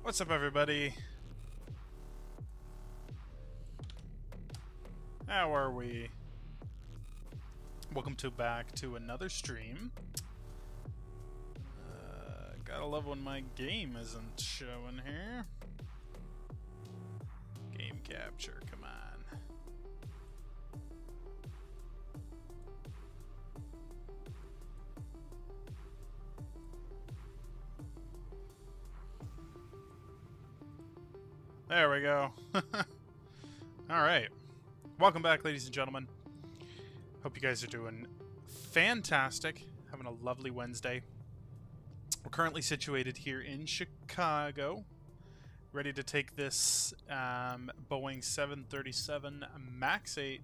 What's up, everybody? How are we? Welcome back to another stream. Gotta love when my game isn't showing here. Game capture, come on. There we go. Alright. Welcome back, ladies and gentlemen. Hope you guys are doing fantastic. Having a lovely Wednesday. We're currently situated here in Chicago, ready to take this Boeing 737 MAX 8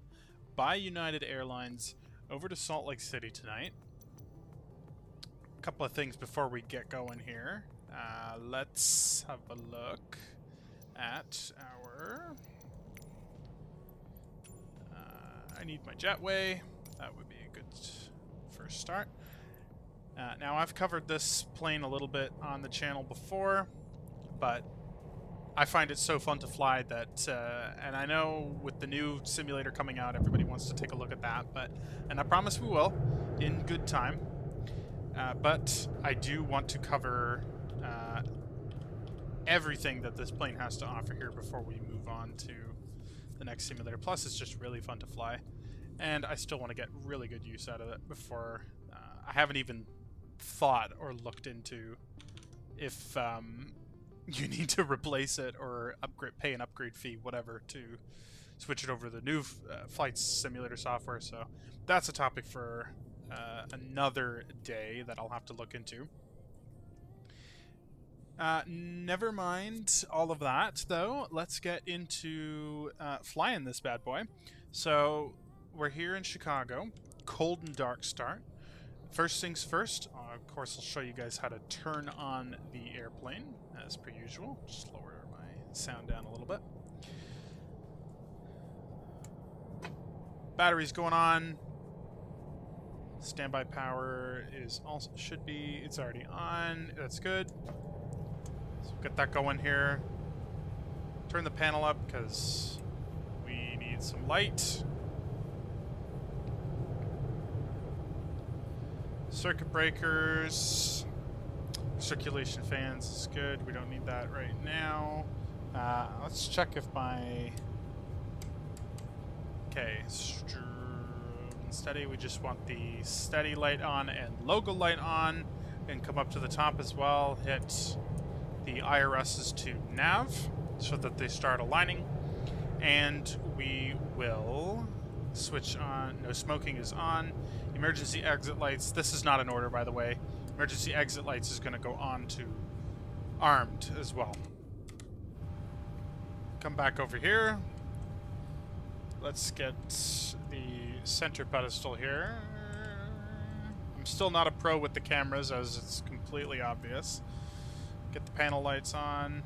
by United Airlines over to Salt Lake City tonight. A couple of things before we get going here. Let's have a look at our... I need my jetway. That would be a good first start. Now, I've covered this plane a little bit on the channel before, but I find it so fun to fly that, and I know with the new simulator coming out, everybody wants to take a look at that, and I promise we will, in good time. But I do want to cover everything that this plane has to offer here before we move on to the next simulator. Plus, it's just really fun to fly, and I still want to get really good use out of it before... I haven't even thought or looked into if you need to replace it or pay an upgrade fee, whatever, to switch it over to the new flight simulator software. So that's a topic for another day that I'll have to look into. Never mind all of that, though. Let's get into flying this bad boy. So we're here in Chicago. Cold and dark start. First things first, of course, I'll show you guys how to turn on the airplane, as per usual. Just lower my sound down a little bit. Battery's going on. Standby power is also it's already on. That's good. So get that going here. Turn the panel up because we need some light. Circuit breakers, circulation fans is good. We don't need that right now. Let's check if my... Okay, steady. We just want the steady light on and logo light on. And come up to the top as well. Hit the IRSs to nav so that they start aligning. And we will switch on. No smoking is on. Emergency exit lights. This is not in order, by the way. Emergency exit lights is going to go on to armed as well. Come back over here. Let's get the center pedestal here. I'm still not a pro with the cameras, as it's completely obvious. Get the panel lights on.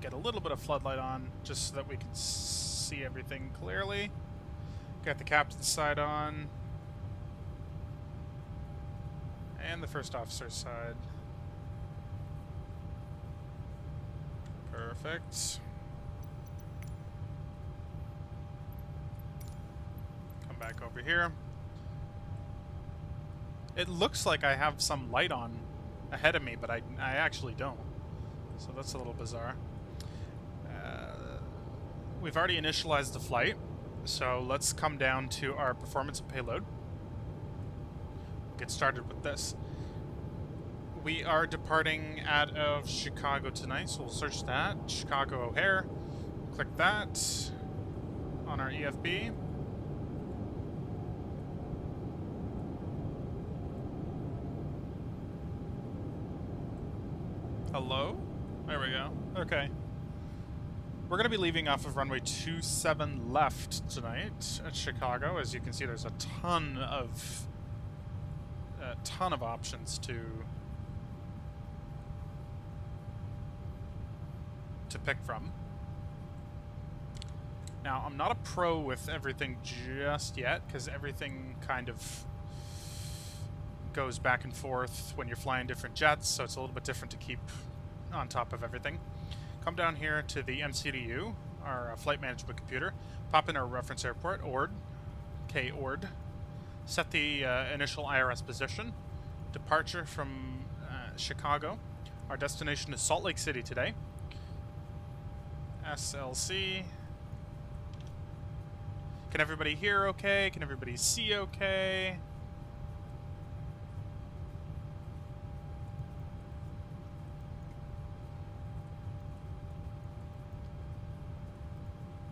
Get a little bit of floodlight on, just so that we can see everything clearly. Got the captain's side on. And the first officer's side. Perfect. Come back over here. It looks like I have some light on ahead of me, but I actually don't. So that's a little bizarre. We've already initialized the flight. So let's come down to our performance and payload. Get started with this. We are departing out of Chicago tonight, so we'll search that. Chicago O'Hare. Click that on our EFB. Hello? There we go. Okay. We're going to be leaving off of runway 27 left tonight at Chicago. As you can see, there's a ton of options to pick from. Now, I'm not a pro with everything just yet, because everything kind of goes back and forth when you're flying different jets, so it's a little bit different to keep on top of everything. Come down here to the MCDU, our flight management computer, pop in our reference airport, KORD, set the initial IRS position, departure from Chicago. Our destination is Salt Lake City today. SLC. Can everybody hear okay? Can everybody see okay?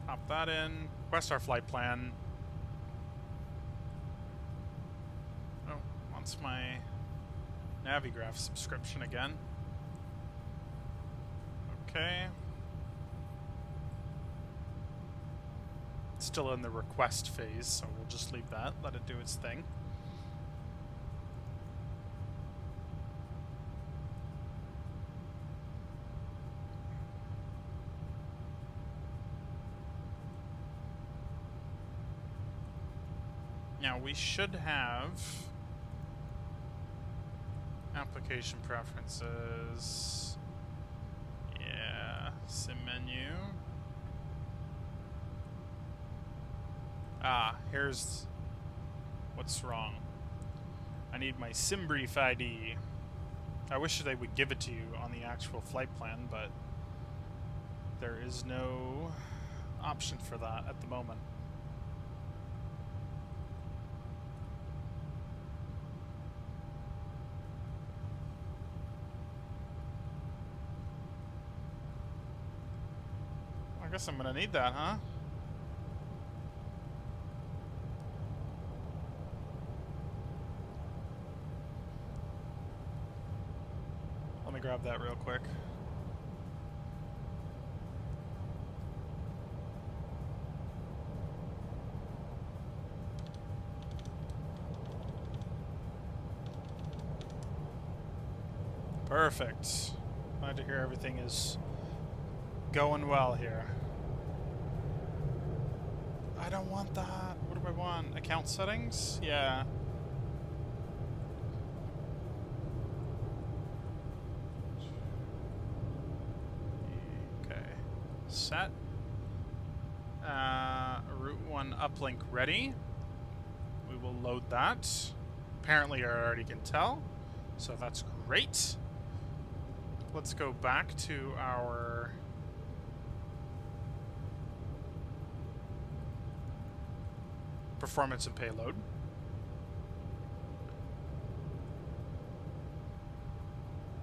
Pop that in. Request our flight plan. Oh, wants my Navigraph subscription again. Okay. It's still in the request phase, so we'll just leave that. Let it do its thing. Now we should have application preferences. Yeah, sim menu. Ah, here's what's wrong. I need my SimBrief ID. I wish they would give it to you on the actual flight plan, but there is no option for that at the moment. I guess I'm gonna need that, huh? Let me grab that real quick. Perfect. Glad to hear everything is going well here. I don't want that. What do I want? Account settings? Yeah. Okay. Set. Route 1 uplink ready. We will load that. Apparently I already can tell, so that's great. Let's go back to our performance and payload.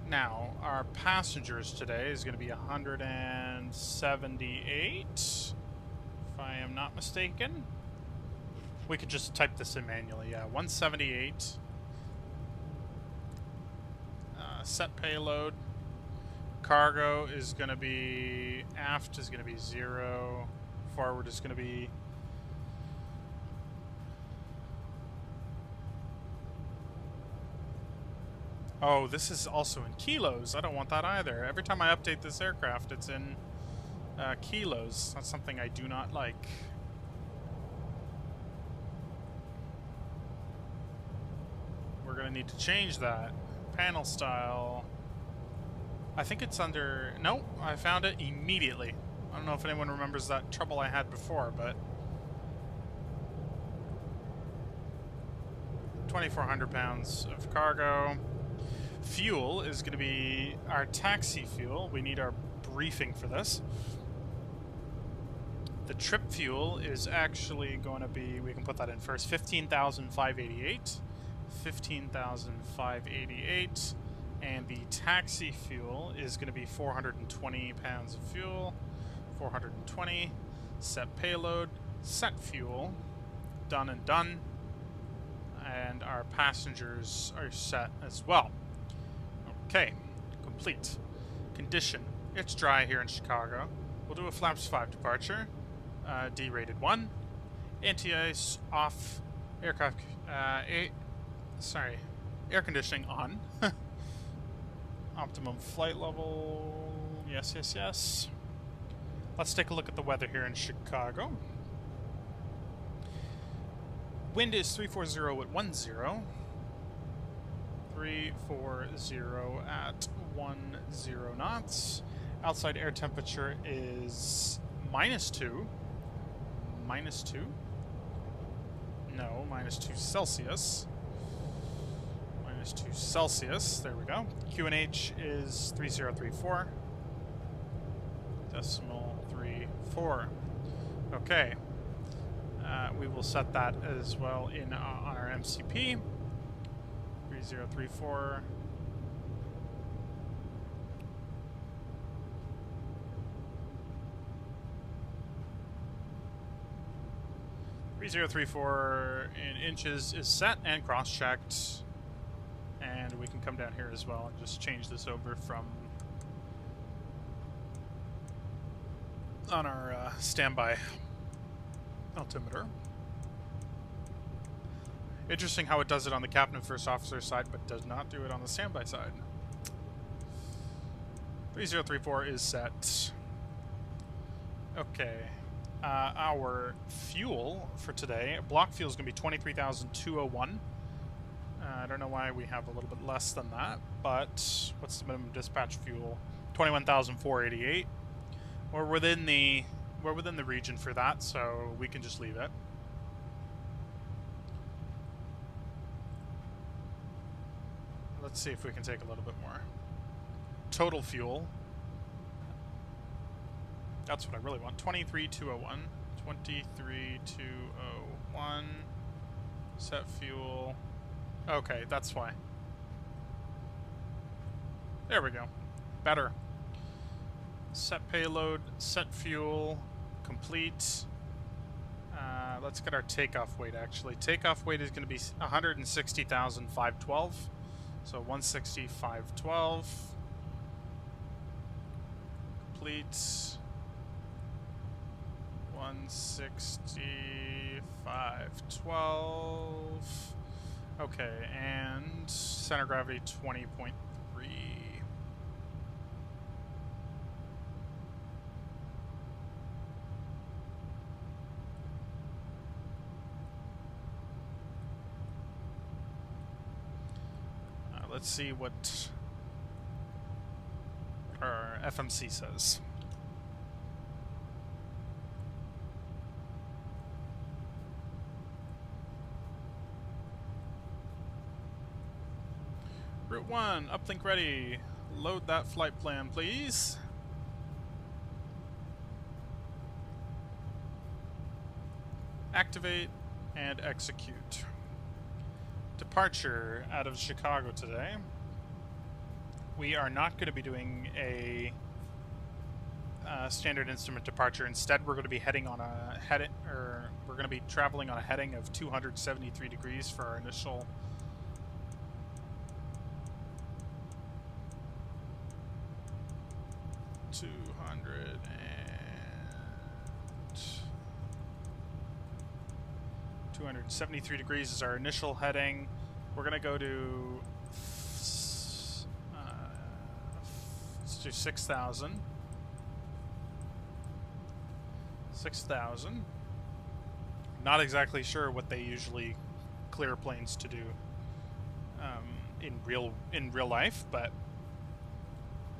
Now, our passengers today is going to be 178, if I am not mistaken. We could just type this in manually, yeah, 178. Set payload. Cargo is going to be, aft is going to be 0. Forward is going to be oh, this is also in kilos. I don't want that either. Every time I update this aircraft, it's in kilos. That's something I do not like. We're going to need to change that. Panel style. I think it's under... No, I found it immediately. I don't know if anyone remembers that trouble I had before, but... 2,400 pounds of cargo. Fuel is going to be our taxi fuel. We need our briefing for this. The trip fuel is actually going to be, we can put that in first, 15,588. 15,588. And the taxi fuel is going to be 420 pounds of fuel. 420. Set payload. Set fuel. Done and done. And our passengers are set as well. Okay, complete. Condition. It's dry here in Chicago. We'll do a flaps 5 departure. D-rated 1. Anti-ice off. Aircraft... air conditioning on. Optimum flight level. Yes, yes, yes. Let's take a look at the weather here in Chicago. Wind is 340 at 10. 340 at 10 knots. Outside air temperature is -2. -2? No, -2 Celsius. -2 Celsius. There we go. QNH is 3034. Decimal 34. Okay. We will set that as well in on our MCP. 3034. .3034 in inches is set and cross-checked, and we we can come down here as well and just change this over from on our standby altimeter. Interesting how it does it on the captain and first officer side, but does not do it on the standby side. 3034 is set. Okay. Our fuel for today, block fuel is going to be 23,201. I don't know why we have a little bit less than that, but what's the minimum dispatch fuel? 21,488. We're within the region for that, so we can just leave it. Let's see if we can take a little bit more. Total fuel. That's what I really want. 23,201. 23,201. Set fuel. Okay, that's why. There we go. Better. Set payload, set fuel, complete. Let's get our takeoff weight, actually. Takeoff weight is going to be 160,512. So 160,512. Complete. 160,512. Okay, and center gravity 20.3. Let's see what our FMC says. Route 1, uplink ready. Load that flight plan, please. Activate and execute. Departure out of Chicago today. We are not going to be doing a standard instrument departure. Instead, we're going to be heading on a we're going to be traveling on a heading of 273 degrees for our initial. Two hundred 273 degrees is our initial heading. We're going to go to let's do 6,000. 6,000. Not exactly sure what they usually clear planes to do in real life, but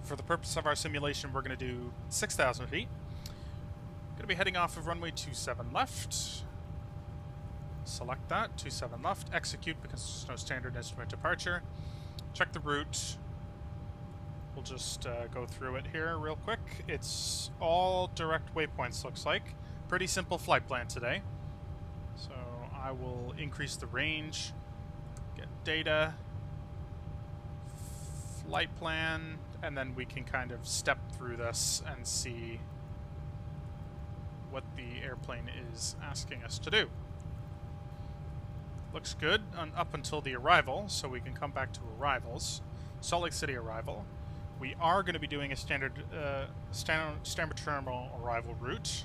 for the purpose of our simulation, we're going to do 6,000 feet. Going to be heading off of runway 27 left. Select that, 27 left, execute because there's no standard instrument departure. Check the route. We'll just go through it here real quick. It's all direct waypoints, looks like. Pretty simple flight plan today. So I will increase the range, get data, flight plan, and then we can kind of step through this and see what the airplane is asking us to do. Looks good up until the arrival, so we can come back to arrivals. Salt Lake City arrival. We are going to be doing a standard terminal arrival route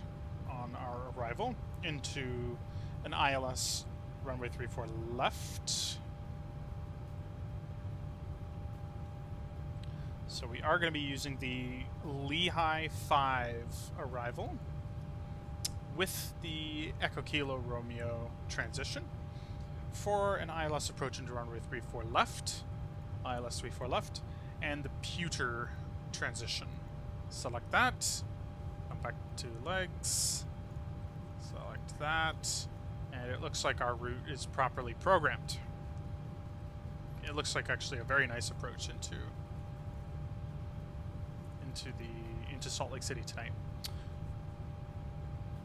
on our arrival into an ILS runway 34 left. So we are going to be using the Lehigh 5 arrival with the Echo Kilo Romeo transition for an ILS approach into runway 34 left, ILS 34 left, and the Pewter transition. Select that, come back to legs, select that, and it looks like our route is properly programmed. It looks like actually a very nice approach into Salt Lake City tonight.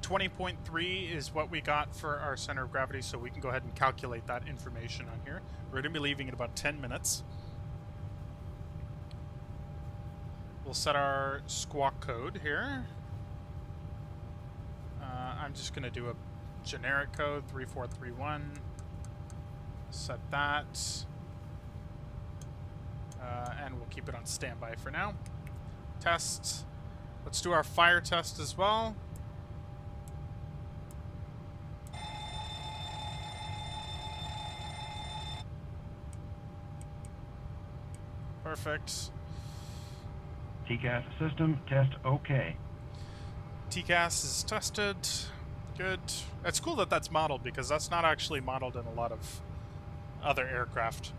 20.3 is what we got for our center of gravity, so we can go ahead and calculate that information on here. We're going to be leaving in about 10 minutes. We'll set our squawk code here. I'm just going to do a generic code, 3431. Set that. That's standby for now. Test. Let's do our fire test as well. Perfect. TCAS system test okay. TCAS is tested. Good. It's cool that that's modeled because that's not actually modeled in a lot of other aircraft.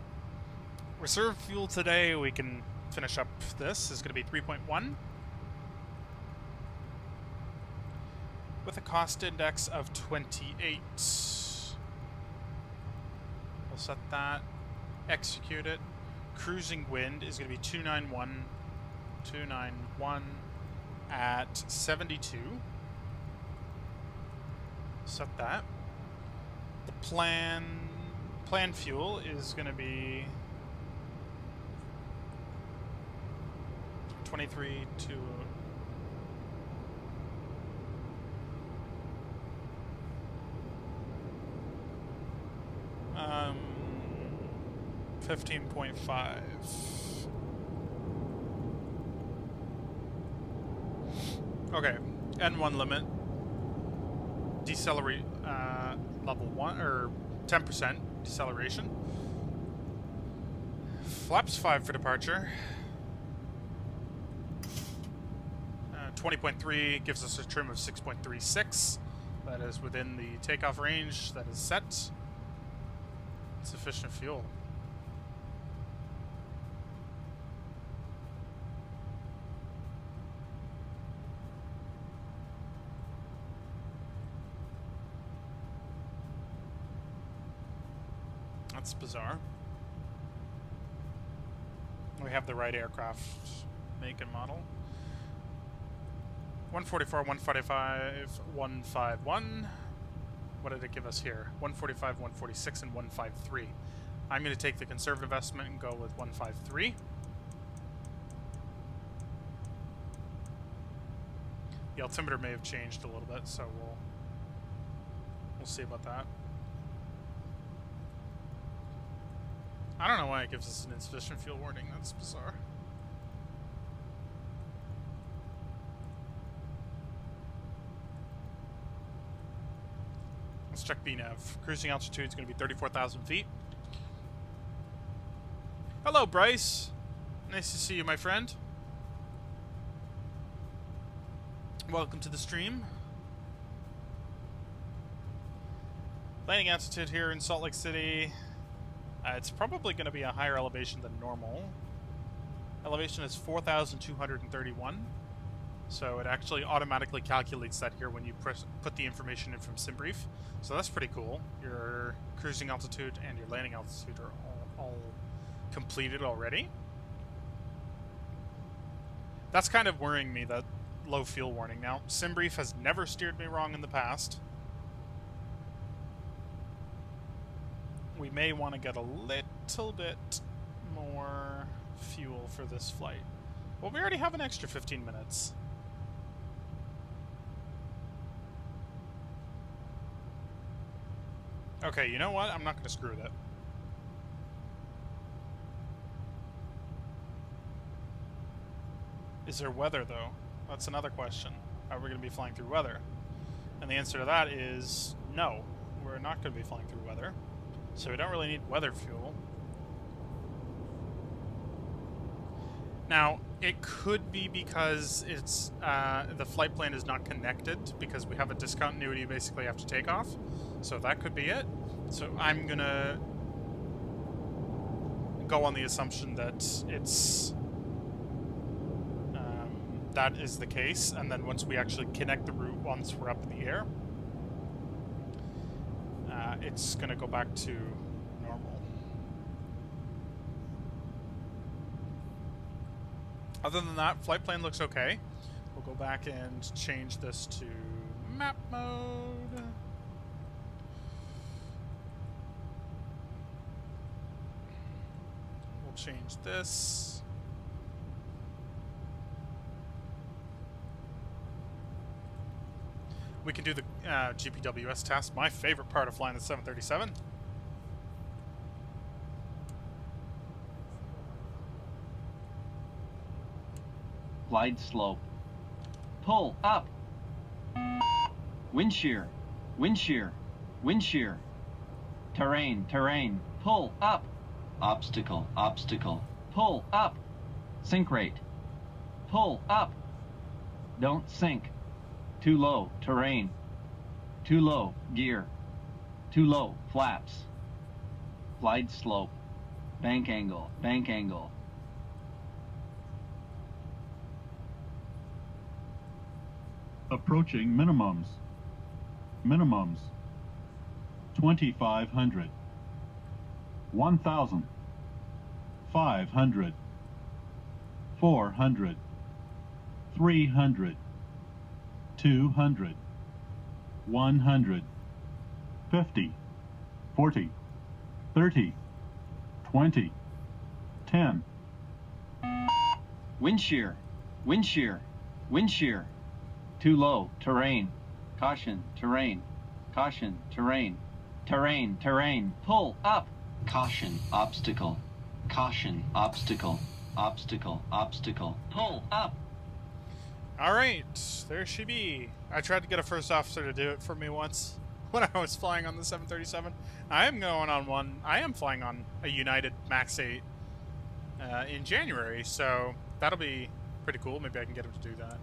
Reserve fuel today, we can finish up this, is going to be 3.1. With a cost index of 28. We'll set that. Execute it. Cruising wind is going to be 291. 291 at 72. Set that. The plan fuel is going to be 23 to 15.5. Okay, N1 limit. Decelerate level 1 or 10% deceleration. Flaps 5 for departure. 20.3 gives us a trim of 6.36. That is within the takeoff range that is set. Sufficient fuel. That's bizarre. We have the right aircraft make and model. 144, 145, 151. What did it give us here? 145, 146, and 153. I'm going to take the conservative estimate and go with 153. The altimeter may have changed a little bit, so we'll see about that. I don't know why it gives us an insufficient fuel warning. That's bizarre. Let's check BNav. Cruising altitude is going to be 34,000 feet. Hello, Bryce. Nice to see you, my friend. Welcome to the stream. Landing altitude here in Salt Lake City. It's probably going to be a higher elevation than normal. Elevation is 4,231. So it actually automatically calculates that here when you put the information in from SimBrief. So that's pretty cool. Your cruising altitude and your landing altitude are all completed already. That's kind of worrying me, that low fuel warning. Now, SimBrief has never steered me wrong in the past. We may want to get a little bit more fuel for this flight. Well, we already have an extra 15 minutes. Okay, you know what? I'm not going to screw with it. Is there weather, though? That's another question. Are we going to be flying through weather? And the answer to that is no. We're not going to be flying through weather. So we don't really need weather fuel. Now, it could be because it's the flight plan is not connected, because we have a discontinuity basically after takeoff. So that could be it. So I'm gonna go on the assumption that it's that is the case, and then once we actually connect the route, once we're up in the air, it's gonna go back to normal. Other than that, flight plan looks okay. We'll go back and change this to map mode. We'll change this. We can do the GPWS test, my favorite part of flying the 737. Glide slope. Pull up. Wind shear. Wind shear. Wind shear. Terrain. Terrain. Pull up. Obstacle. Obstacle. Pull up. Sink rate. Pull up. Don't sink. Too low. Terrain. Too low. Gear. Too low. Flaps. Glide slope. Bank angle. Bank angle. Approaching minimums. Minimums. 2,500. 1,000. 500. 400. 300. 200. 100. 50. 40. 30. 20. 10. Wind shear. Wind shear. Wind shear. Too low. Terrain. Caution. Terrain. Caution. Terrain. Terrain. Terrain. Pull up. Caution. Obstacle. Caution. Obstacle. Obstacle. Obstacle. Pull up. All right, there she be. I tried to get a first officer to do it for me once when I was flying on the 737. I am flying on a United Max 8 in January, so that'll be pretty cool. Maybe I can get him to do that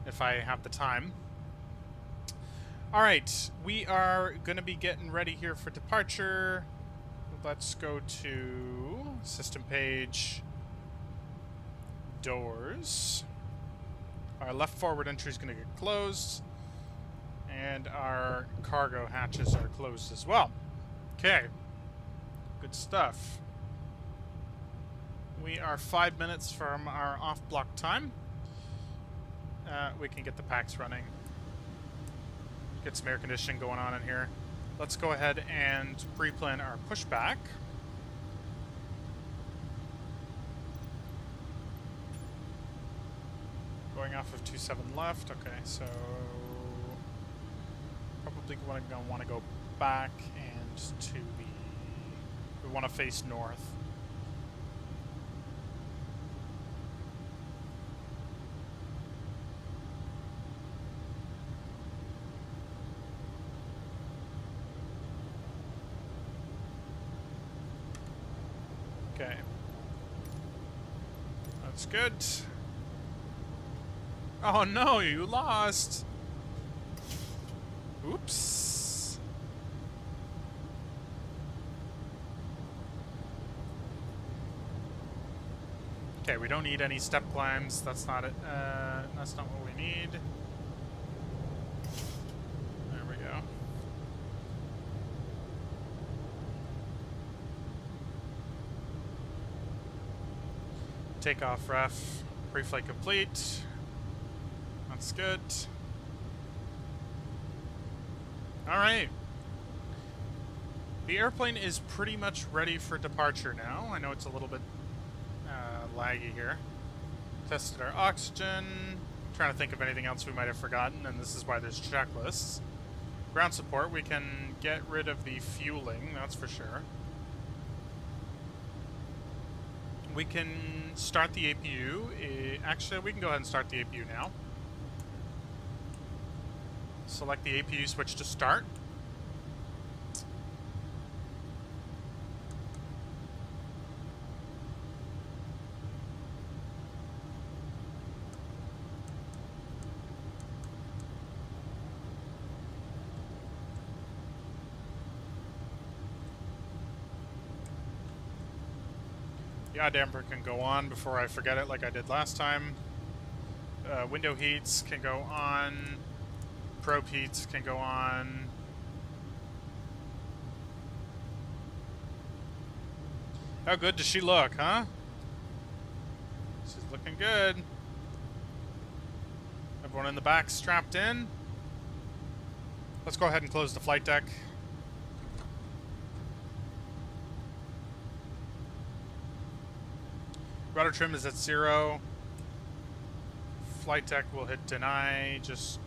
if I have the time. All right, we are going to be getting ready here for departure. Let's go to system page, doors. Our left forward entry is going to get closed, and our cargo hatches are closed as well. Okay, good stuff. We are 5 minutes from our off-block time. We can get the packs running. Get some air conditioning going on in here. Let's go ahead and pre-plan our pushback. Going off of 27 left. Okay, so probably want to go back and to the. We want to face north. Okay. That's good. Oh no, you lost! Oops. Okay, we don't need any step climbs. That's not it. That's not what we need. There we go. Takeoff ref. Pre-flight complete. That's good. Alright. The airplane is pretty much ready for departure now. I know it's a little bit laggy here. Tested our oxygen. Trying to think of anything else we might have forgotten, and this is why there's checklists. Ground support, we can get rid of the fueling, that's for sure. We can start the APU. Actually, we can go ahead and start the APU now. Select the APU switch to start. The yaw damper can go on before I forget it like I did last time. Window heats can go on. Probe heats can go on. How good does she look, huh? She's looking good. Everyone in the back strapped in. Let's go ahead and close the flight deck. Rudder trim is at 0. Flight deck will hit deny just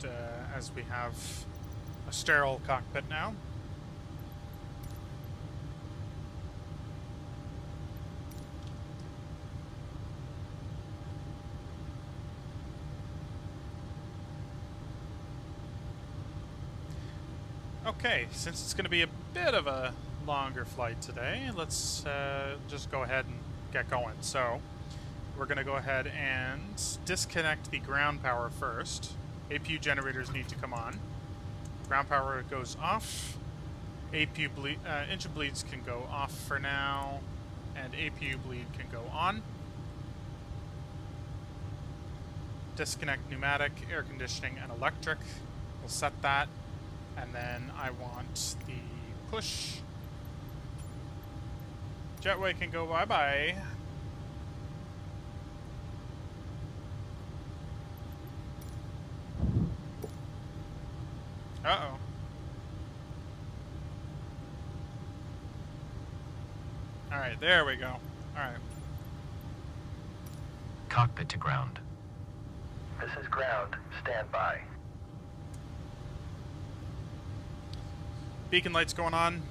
as we have a sterile cockpit now. Okay, since it's going to be a bit of a longer flight today, let's just go ahead and get going. So, we're going to go ahead and disconnect the ground power first. APU generators need to come on. Ground power goes off. APU engine bleeds can go off for now, and APU bleed can go on. Disconnect pneumatic, air conditioning, and electric. We'll set that. And then I want the push. Jetway can go bye-bye. Uh-oh. Alright, there we go. Alright. Cockpit to ground. This is ground. Stand by. Beacon lights going on.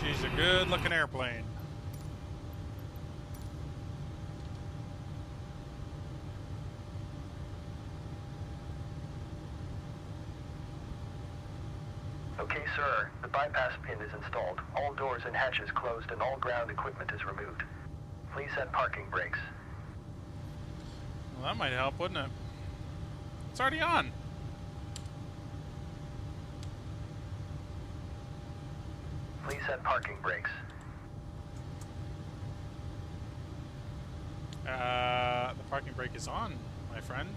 She's a good-looking airplane. Okay, sir. The bypass pin is installed. All doors and hatches closed and all ground equipment is removed. Please set parking brakes. Well, that might help, wouldn't it? It's already on. Please set parking brakes. The parking brake is on, my friend.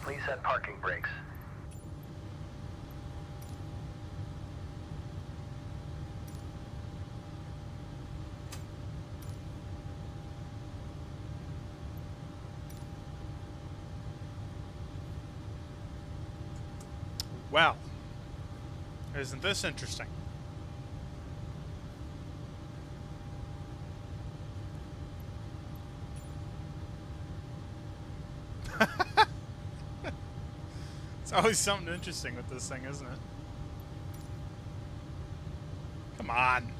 Please set parking brakes. Well, isn't this interesting? It's always something interesting with this thing, isn't it? Come on.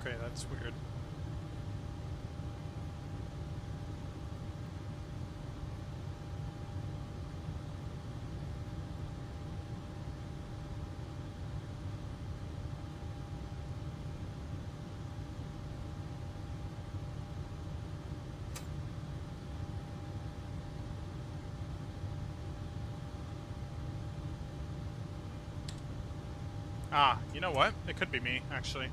Okay, that's weird. Ah, you know what? It could be me, actually.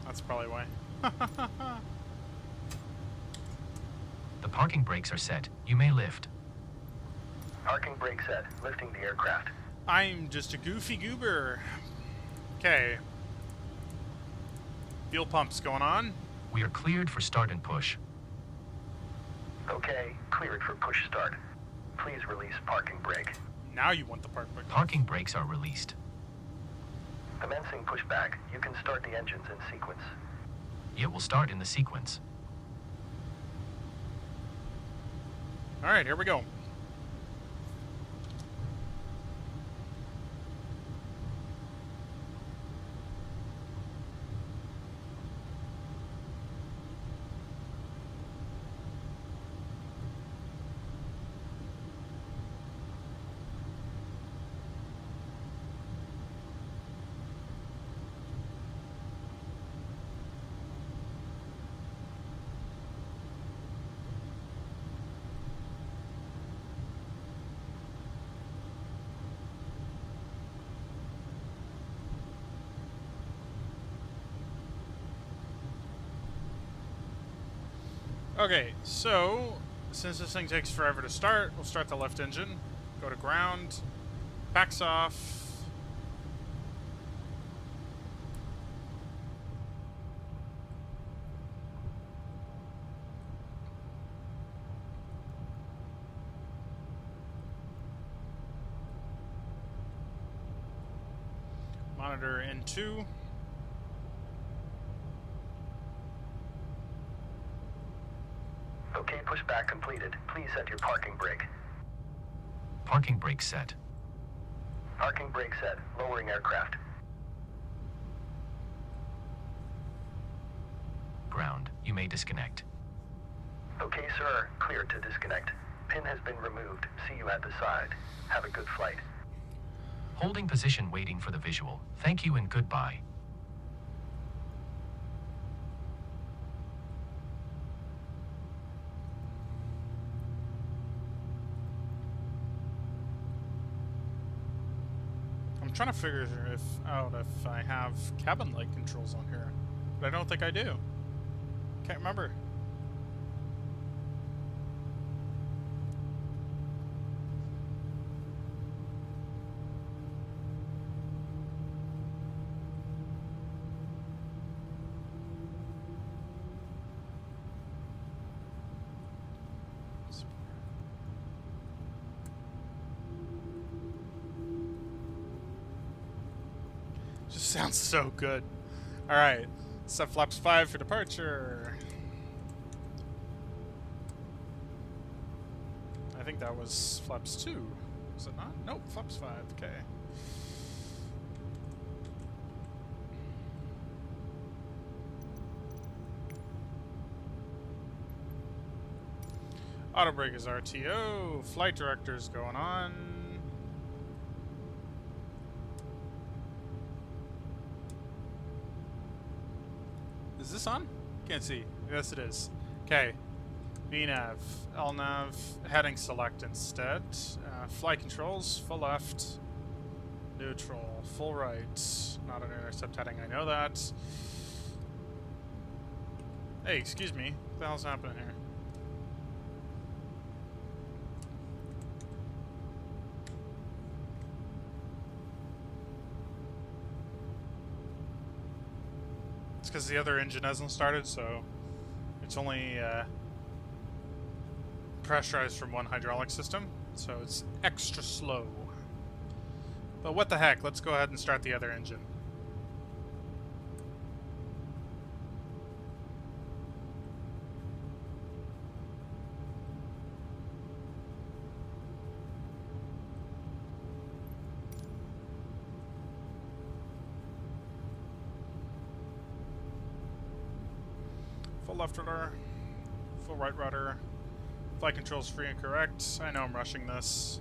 That's probably why. The parking brakes are set. You may lift. Parking brake set. Lifting the aircraft. I'm just a goofy goober. Okay. Fuel pumps going on. We are cleared for start and push. Okay, cleared for push start. Please release parking brake. Now you want the park brake. Parking brakes are released. Commencing pushback. You can start the engines in sequence. It will start in the sequence. Alright, here we go. Okay, so since this thing takes forever to start, we'll start the left engine, go to ground, backs off, Monitor in 2. Okay, pushback completed. Please set your parking brake. Parking brake set. Parking brake set. Lowering aircraft. Ground. You may disconnect. Okay, sir. Clear to disconnect. Pin has been removed. See you at the side. Have a good flight. Holding position waiting for the visual. Thank you and goodbye. I'm trying to figure out if I have cabin light controls on here, but I don't think I do. Can't remember. Just sounds so good. Alright, set flaps 5 for departure. I think that was flaps 2. Was it not? Nope, flaps 5. Okay. Auto brake is RTO. Flight director's going on. Is this on? Can't see. Yes, it is. Okay. VNav, LNav, heading select instead. Flight controls, full left, neutral, full right. Not an intercept heading, I know that. Hey, excuse me. What the hell's happening here? It's because the other engine hasn't started, so it's only pressurized from one hydraulic system, so it's extra slow. But what the heck, let's go ahead and start the other engine. Full left rudder, full right rudder. Flight controls free and correct. I know I'm rushing this.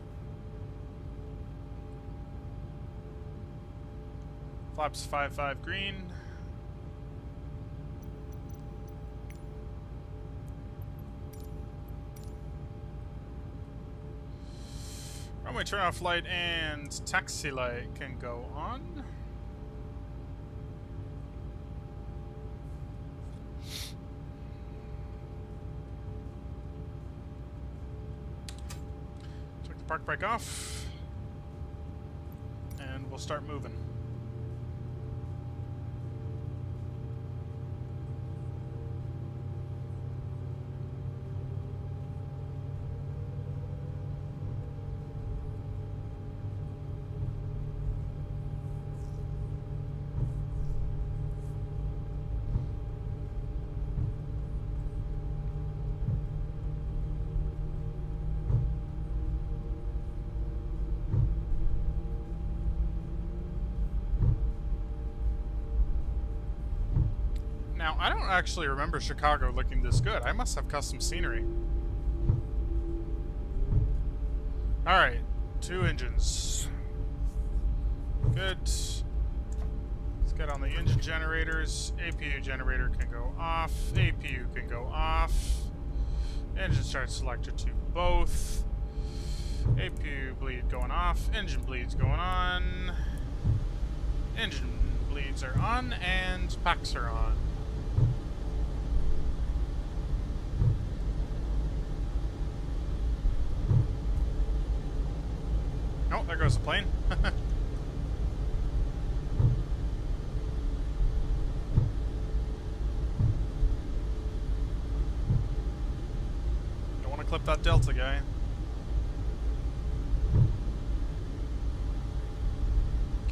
Flaps 5-5 green. Runway turn off light and taxi light can go on. Park brake off, and we'll start moving. Now, I don't actually remember Chicago looking this good. I must have custom scenery. Alright, 2 engines. Good. Let's get on the engine generators. APU generator can go off. APU can go off. Engine start selector to both. APU bleed going off. Engine bleeds going on. Engine bleeds are on, and packs are on. Oh, there goes the plane. Don't want to clip that Delta guy.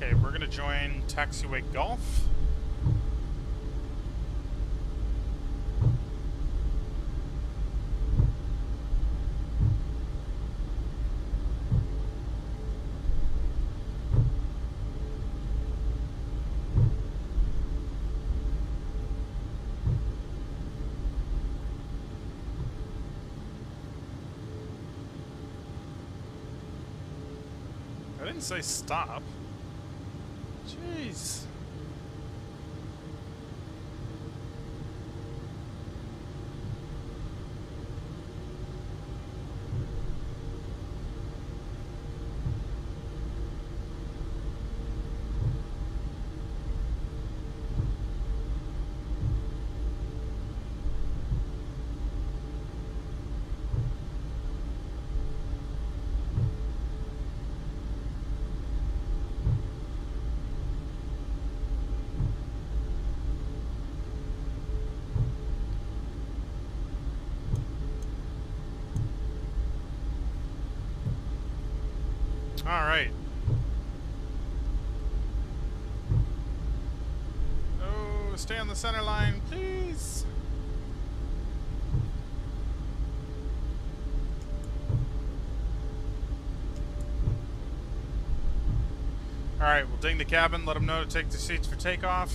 Okay, we're gonna join Taxiway Golf. I didn't say stop. Jeez. All right. Oh, stay on the center line, please. All right, we'll ding the cabin, let them know to take the seats for takeoff.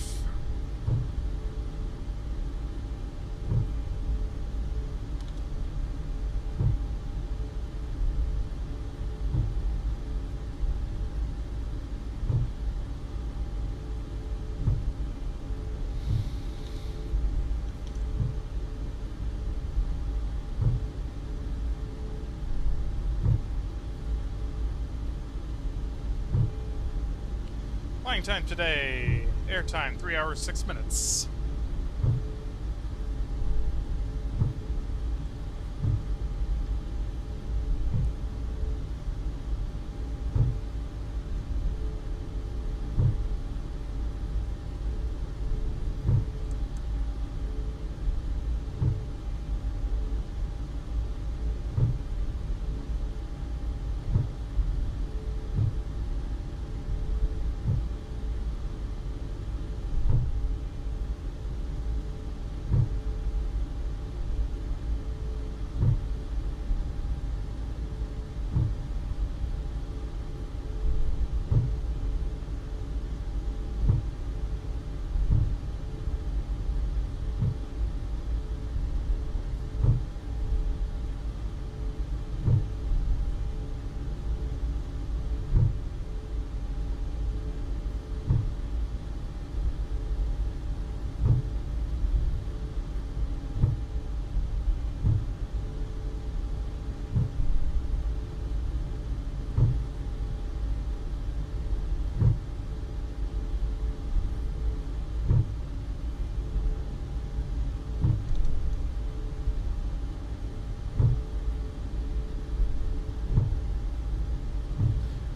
Flying time today, airtime 3 hours 6 minutes.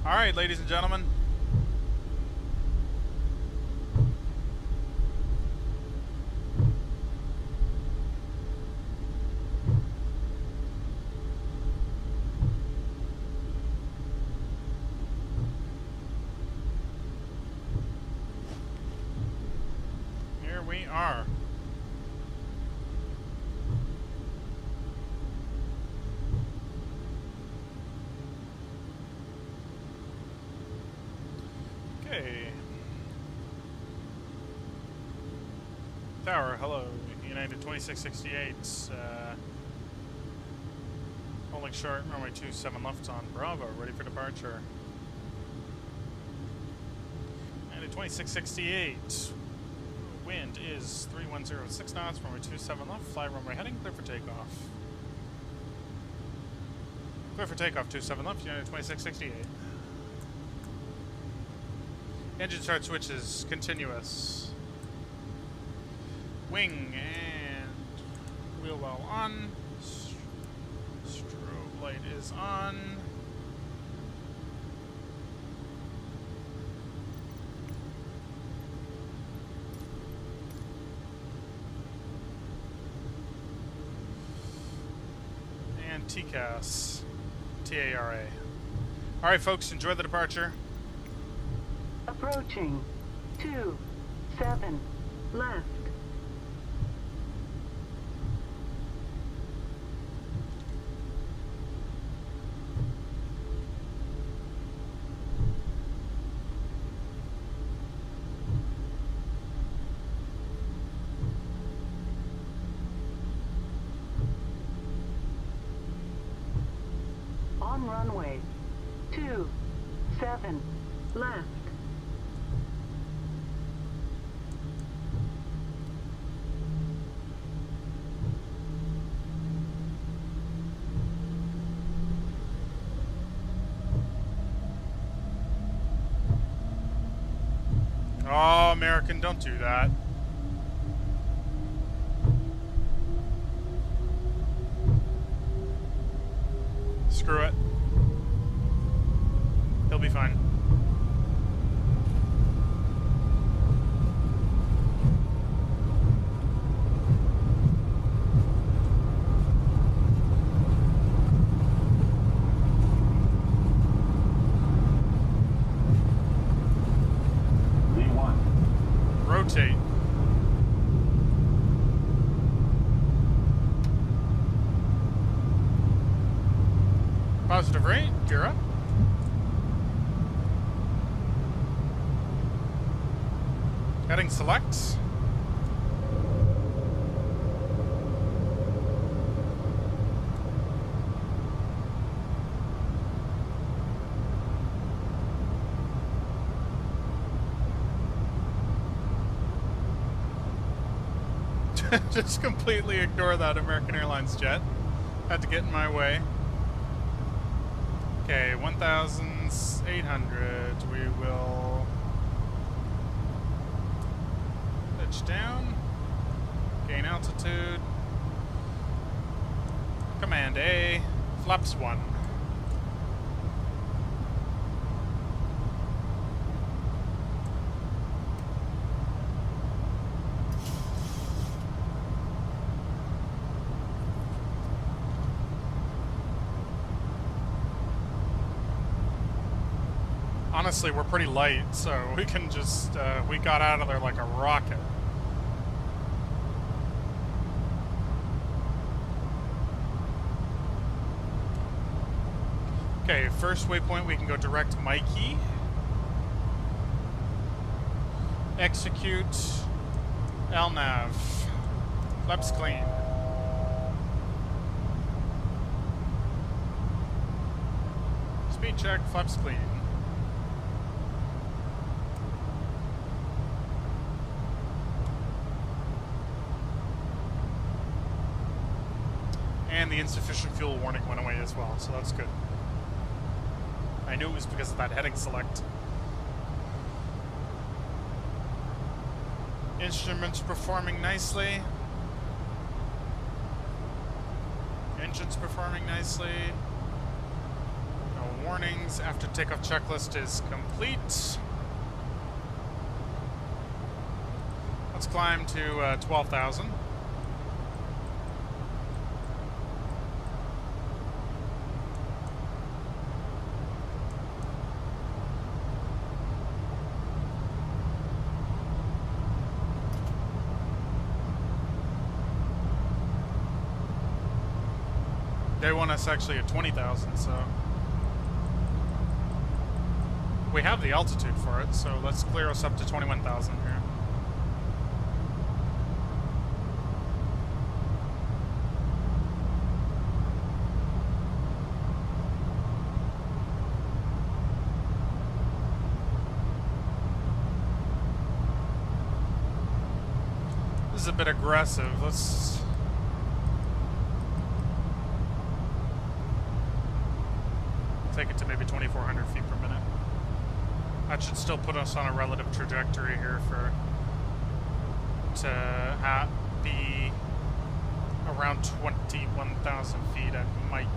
All right, ladies and gentlemen. Here we are. Okay. Tower, hello. United 2668. Holding short, runway 27 left on Bravo, ready for departure. United 2668. Wind is 3106 knots, runway 27 left, fly runway heading, clear for takeoff. Clear for takeoff, 27 left, United 2668. Engine start switch is continuous. Wing and wheel well on. Strobe light is on. And TCAS. TARA. Alright folks, enjoy the departure. Approach Approaching 27 left. On runway 27 left. Oh, American, don't do that. Screw it. He'll be fine. V1. Rotate. Positive rate, gear up. Heading select. Just completely ignore that American Airlines jet. Had to get in my way. Okay, 1,800. We will pitch down, gain altitude, Command A, flaps 1. Honestly, we're pretty light, so we can just, we got out of there like a rocket. Okay, first waypoint, we can go direct Mikey. Execute LNAV. Flaps clean. Speed check, flaps clean. And the insufficient fuel warning went away as well, so that's good. I knew it was because of that heading select. Instruments performing nicely. Engines performing nicely. No warnings. After takeoff checklist is complete. Let's climb to 12,000. They want us actually at 20,000, so we have the altitude for it, so let's clear us up to 21,000 here. This is a bit aggressive. Let's take it to maybe 2,400 feet per minute. That should still put us on a relative trajectory here to be around 21,000 feet at Mikey.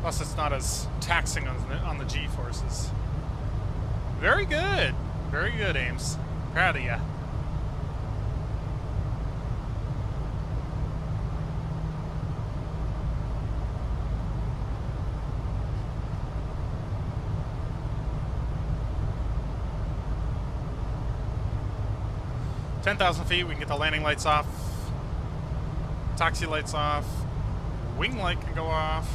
Plus, it's not as taxing on the G-forces. Very good, Ames. Proud of ya. 10,000 feet, we can get the landing lights off. Taxi lights off. Wing light can go off.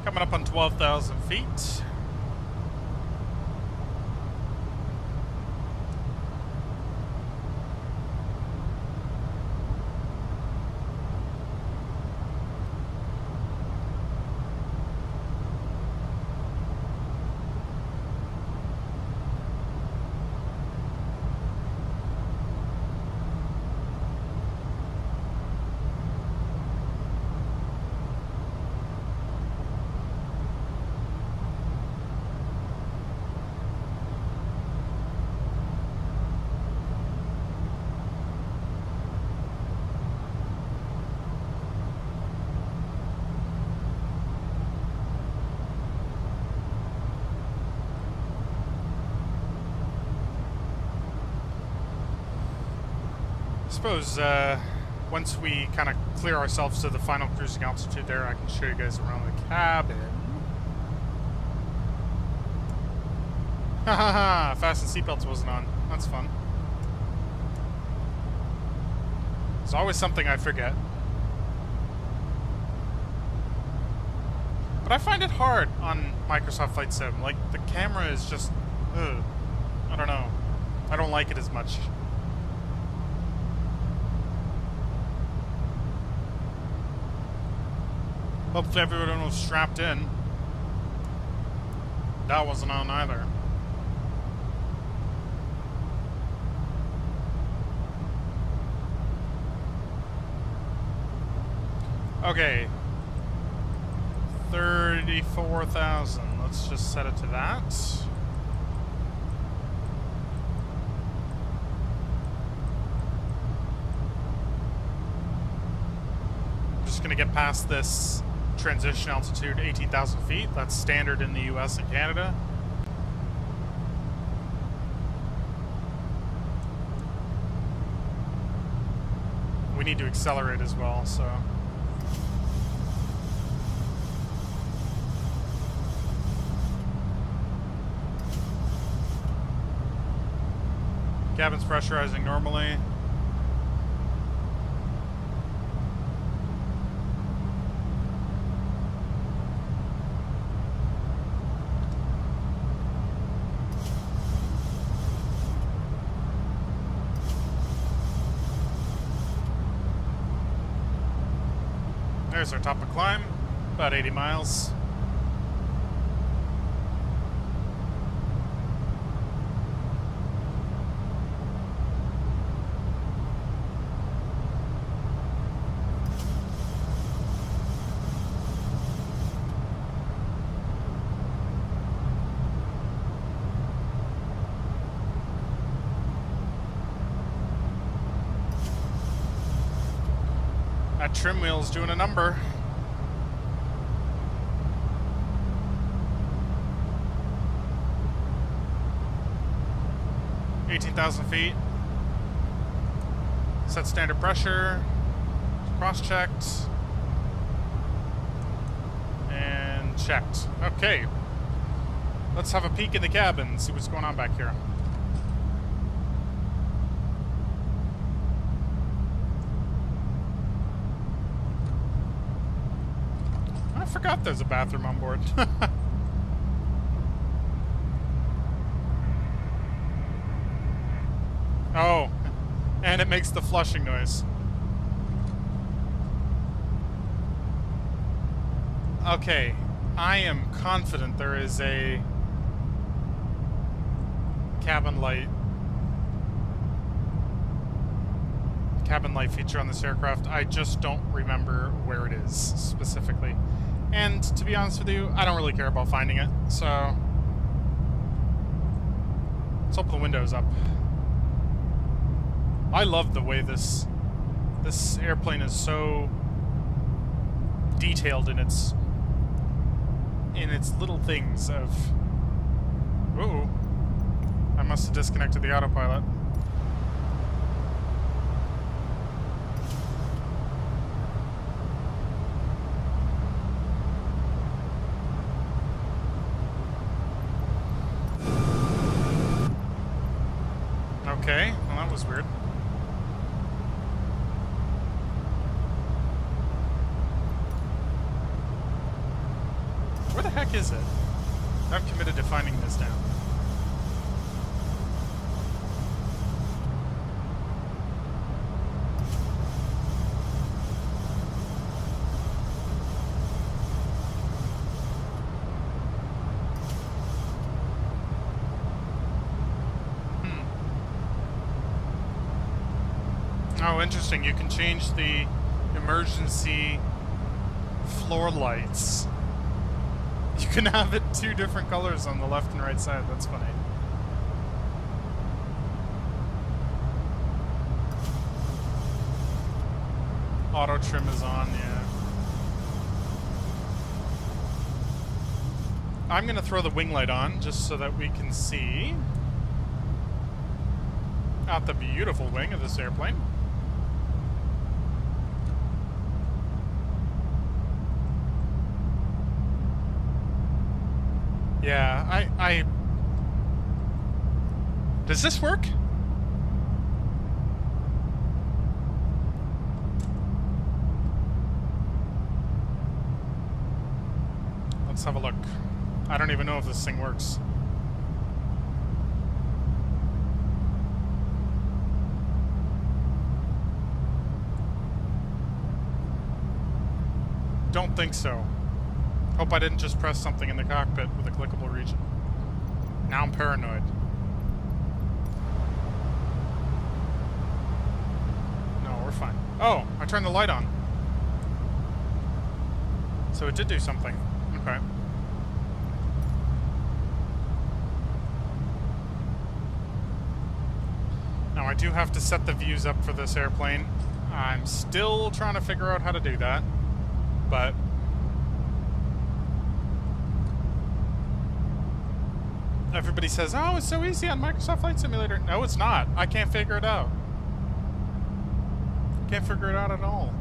Coming up on 12,000 feet. I suppose once we kind of clear ourselves to the final cruising altitude there, I can show you guys around the cabin. Ha ha ha! Fasten seatbelts wasn't on. That's fun. There's always something I forget. But I find it hard on Microsoft Flight Sim. Like, the camera is just... ugh. I don't know. I don't like it as much. Hopefully everyone was strapped in. That wasn't on either. Okay. 34,000. Let's just set it to that. I'm just gonna get past this transition altitude, 18,000 feet. That's standard in the US and Canada. We need to accelerate as well, so... Cabin's pressurizing normally. There's our top of climb, about 80 miles. That trim wheel's doing a number. $18,000 feet. Set standard pressure. Cross-checked. And checked. Okay. Let's have a peek in the cabin, see what's going on back here. I forgot there's a bathroom on board. Oh, and it makes the flushing noise. Okay, I am confident there is a cabin light cabin light feature on this aircraft. I just don't remember where it is specifically. And to be honest with you, I don't really care about finding it. So let's open the windows up. I love the way this airplane is so detailed in its little things of. Uh-oh. I must have disconnected the autopilot. Okay, well that was weird. Where the heck is it? I'm committed to finding this now. Oh, interesting. You can change the emergency floor lights. You can have it two different colors on the left and right side. That's funny. Auto trim is on, yeah. I'm going to throw the wing light on just so that we can see out the beautiful wing of this airplane. Yeah, I... Does this work? Let's have a look. I don't even know if this thing works. Don't think so. Hope I didn't just press something in the cockpit with a clickable region. Now I'm paranoid. No, we're fine. Oh, I turned the light on. So it did do something. Okay. Now I do have to set the views up for this airplane. I'm still trying to figure out how to do that, but everybody says, oh, it's so easy on Microsoft Flight Simulator. No, it's not. I can't figure it out. Can't figure it out at all.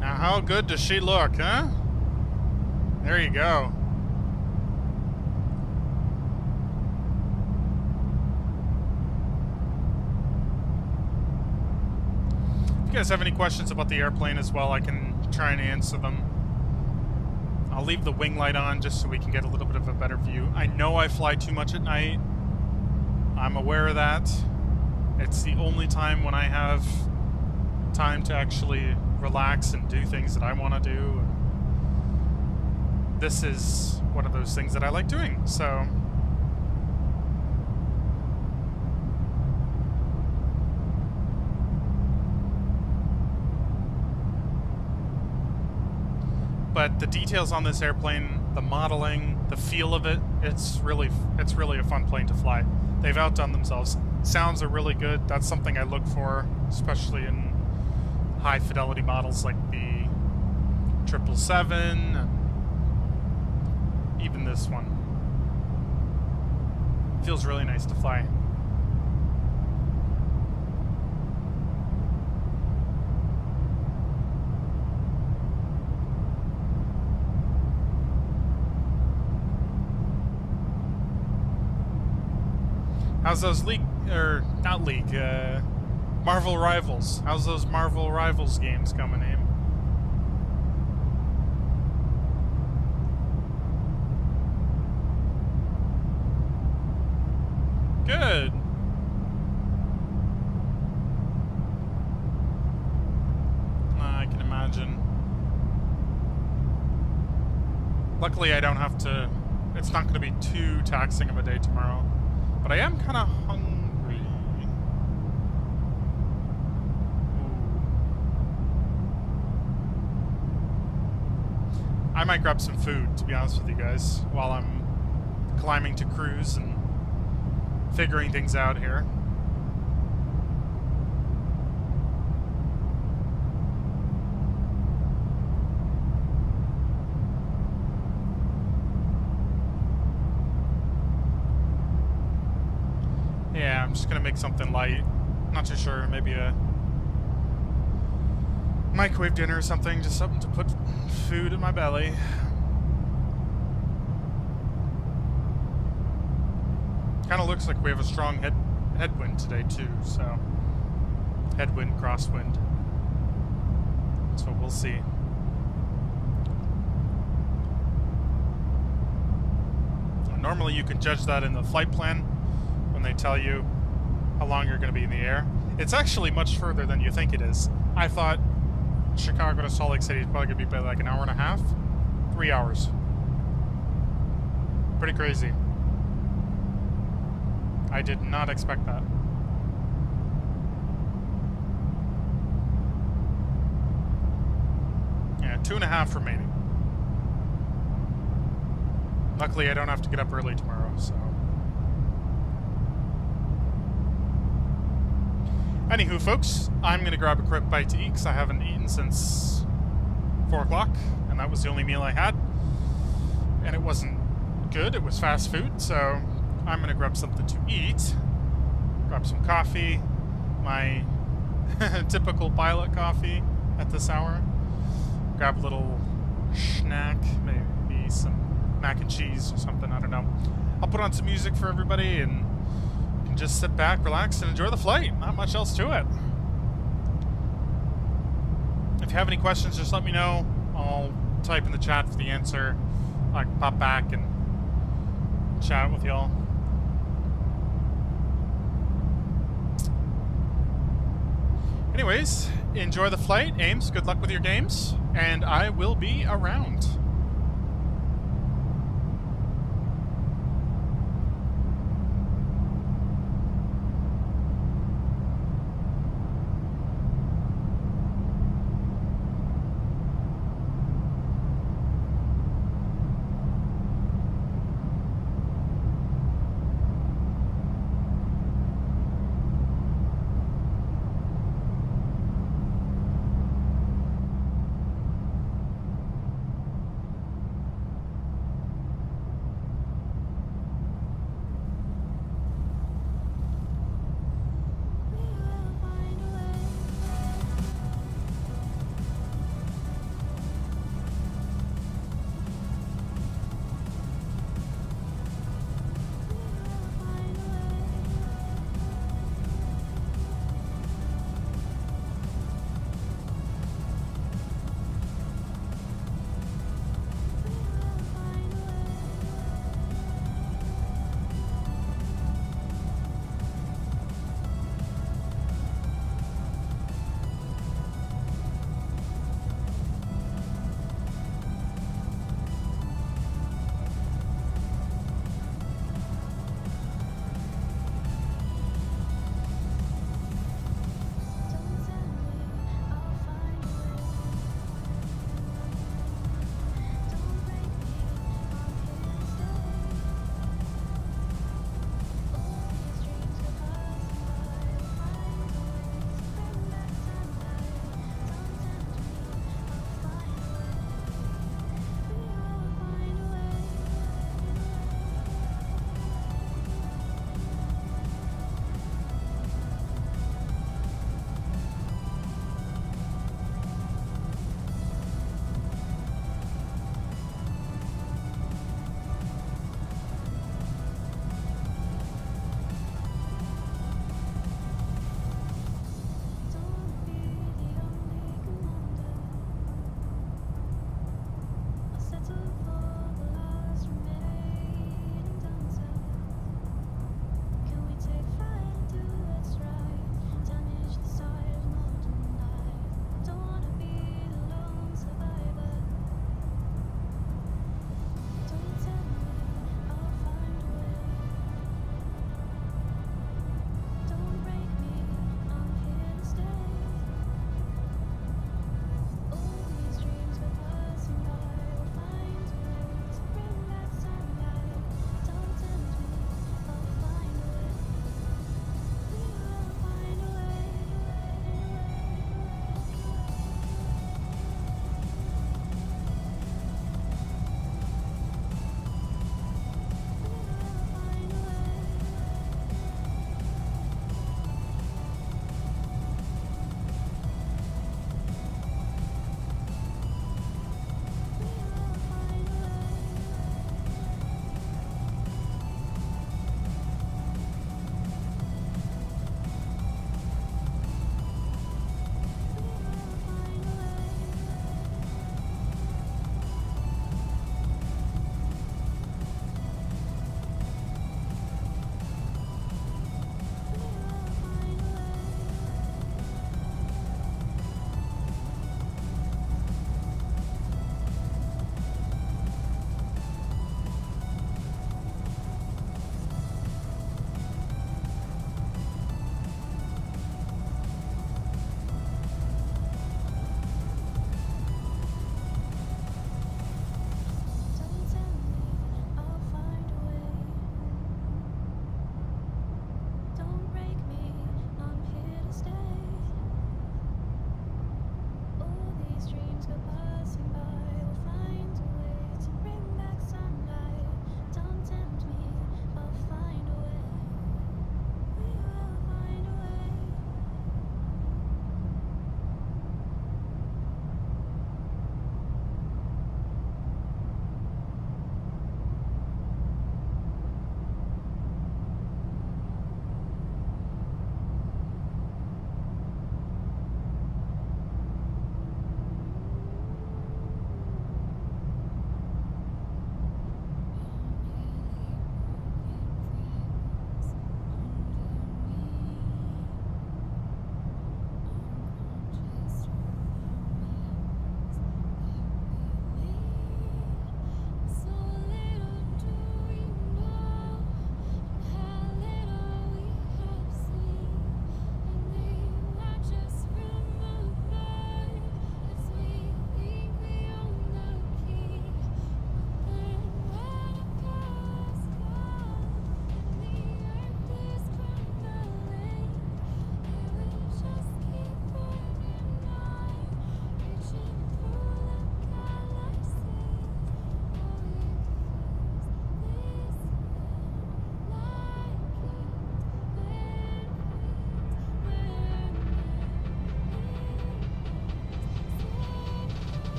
Now, how good does she look, huh? There you go. If you guys have any questions about the airplane as well, I can try and answer them. I'll leave the wing light on just so we can get a little bit of a better view. I know I fly too much at night. I'm aware of that. It's the only time when I have time to actually relax and do things that I want to do. This is one of those things that I like doing, so... But the details on this airplane, the modeling, the feel of it, it's really a fun plane to fly. They've outdone themselves. Sounds are really good. That's something I look for, especially in high fidelity models like the 777 and even this one. Feels really nice to fly. How's those Marvel Rivals? How's those Marvel Rivals games coming, Aim? Good. I can imagine. Luckily, I don't have to... It's not going to be too taxing of a day tomorrow. But I am kind of hungry. Ooh. I might grab some food, to be honest with you guys, while I'm climbing to cruise and figuring things out here. Yeah, I'm just gonna make something light. Not too sure, maybe a microwave dinner or something, just something to put food in my belly. Kind of looks like we have a strong headwind today too, so headwind, crosswind. So we'll see. Normally you can judge that in the flight plan when they tell you how long you're going to be in the air. It's actually much further than you think it is. I thought Chicago to Salt Lake City is probably going to be like an hour and a half, 3 hours. Pretty crazy. I did not expect that. Yeah, 2.5 remaining. Luckily, I don't have to get up early tomorrow, so... Anywho, folks, I'm going to grab a quick bite to eat because I haven't eaten since 4 o'clock, and that was the only meal I had. And it wasn't good, it was fast food, so I'm going to grab something to eat. Grab some coffee, my typical pilot coffee at this hour. Grab a little snack, maybe some mac and cheese or something, I don't know. I'll put on some music for everybody and just sit back, relax, and enjoy the flight. Not much else to it. If you have any questions, just let me know. I'll type in the chat for the answer. I can pop back and chat with y'all. Anyways, enjoy the flight. Ames, good luck with your games, and I will be around.